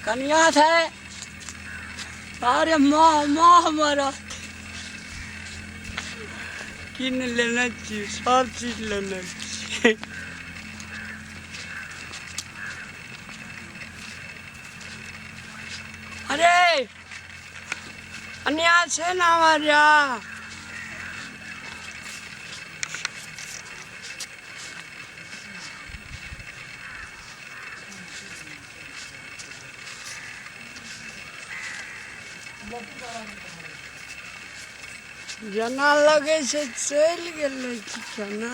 कन्या थे अरे माँ माँ हमारा किन लेना चाहिए, सब चीज लेना चाहिए। अरे अन्याय से ना हमारा जना लगे से चल गए जना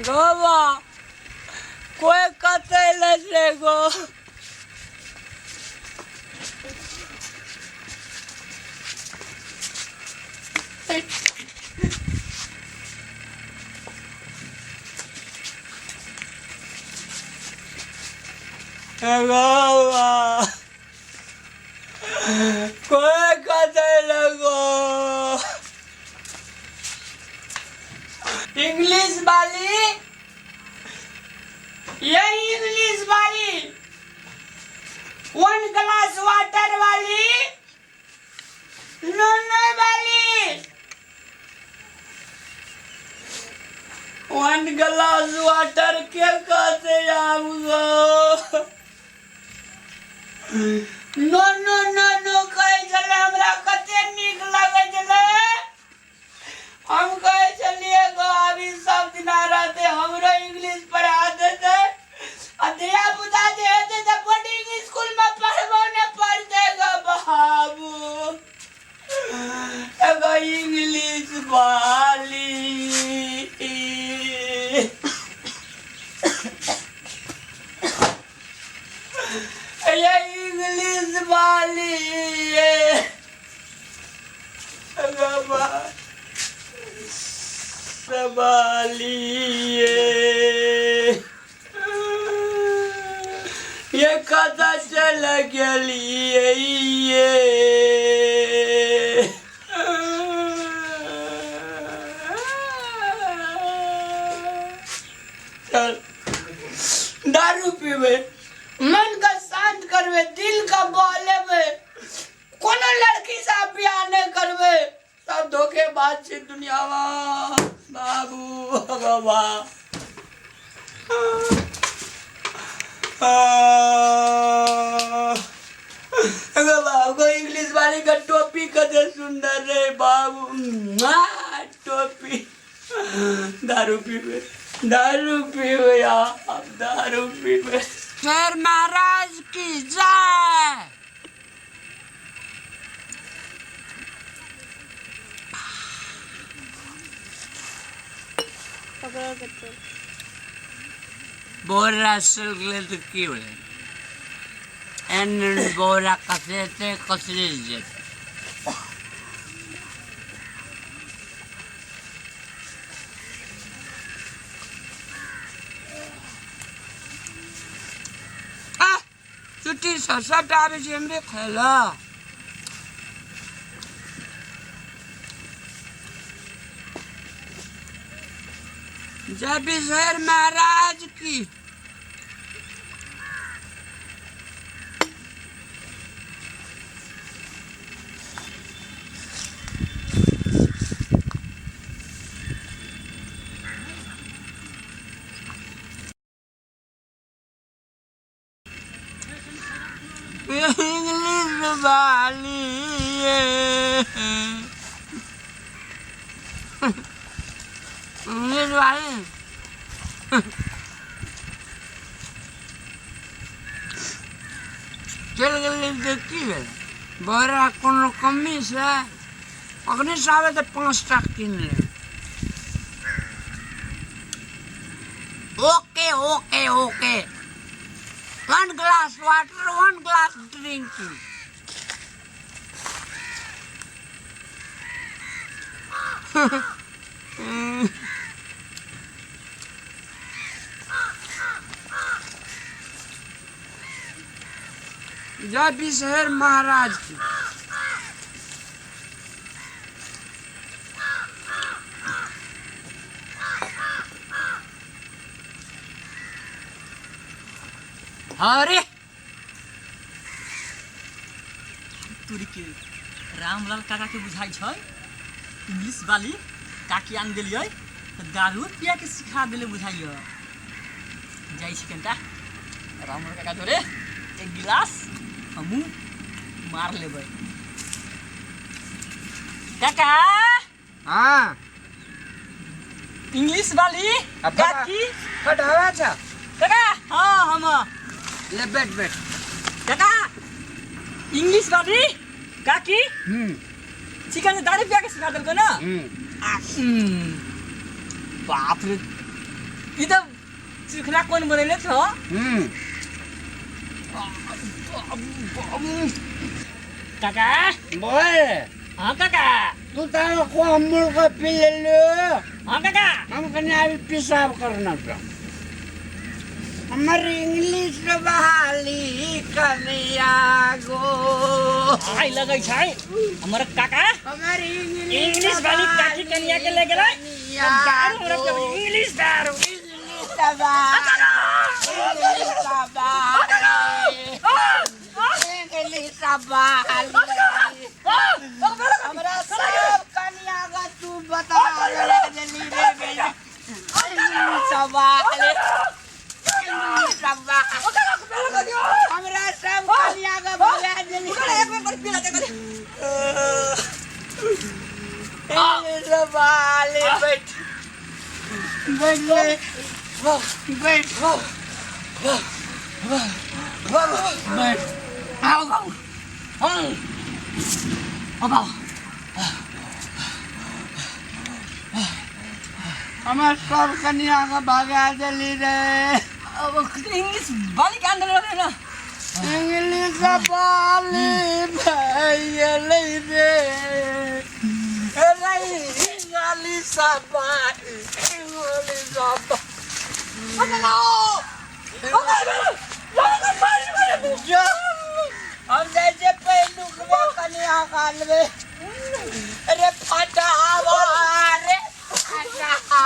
गोवा कोई कते ले गो गोवा कोई कते लगो इंग्लिश वाली ये इंग्लिश वाली 1 ग्लास वाटर वाली नोनो वाली 1 ग्लास वाटर के कहते आपको नो नो नो नो कहे चले हमरा कते नीक लगे चले हम कहे चलिए गो अभी सब दिन रहते हमरो इंग्लिश पढ़ा देते अध्या बुता जे हेते त बोर्डिंग स्कूल में पढ़बो न पढ़ते गो बाबू एगो इंग्लिश वाली ये इंग्लिश वाली ये कथा चल गलिए दारू पीवे मन का शांत करवे दिल का बहलेवे कोनो लड़की से ब्याह नहीं करवे सब धोखेबाज छे दुनिया बाबू बाबा बाबू इंग्लिश वाली का टोपी कदे सुंदर रे बाबू टोपी दारू पीवे यार दारू पीवे शेर महाराज की जय। बोरा सगळे तर केवळ एन बोरा कसे कसले छुट्टी सब आवे छे हमरे खेला जय भी शेर महाराज की इंग्लिश वाली इंग्लिश वाली चल गई देखी है बोरा कोनो कमी से अग्नि सावे तो 5 टक किन ले okay okay okay 1 glass water 1 glass drinking जय विषहर महाराज की। अरे तुरके रामलाल काका के बुझाई छ इंग्लिश वाली काकी आन देलियै त दारू पिया के सिखा देले बुझाइयो। जाइ छी कनिटा रामलाल काका जोरे एक गिलास हमू मार लेबै। काका हाँ इंग्लिश वाली काकी हटावा छ काका। हाँ हम ले बैठ बैठ। काका इंग्लिश वाली काकी चिकन दारू पिया के सिखा देलको ना। बाप रे ई त चिखना कौन बनैले छ। काका बोल। हाँ काका तू तारा को अमूल का पी ले लो। हाँ काका हम कने अभी पेशाब करना था। हमारी इंग्लिश वाली कन्या गो आई लगै छै हमर काका हमारी इंग्लिश वाली काकी कनिया के ले गेलै दारू हमरा के इंग्लिश दारू हमरा सब कन्या का तू बता जल्दी रे बेटा सवाल हमरा सब कन्या का भगा जल्दी एक में पीला के सवाल बैठ बैठ बैठ बैठ आओ अब हमार सब कन्या का भागा जल्दी रे। इंग्लिश वाली के अंदर रहे ना इंग्लिश वाली भैले रे इंग्लिश हम जैसे पहलू कन्या काल में अरे फटावा रे फटावा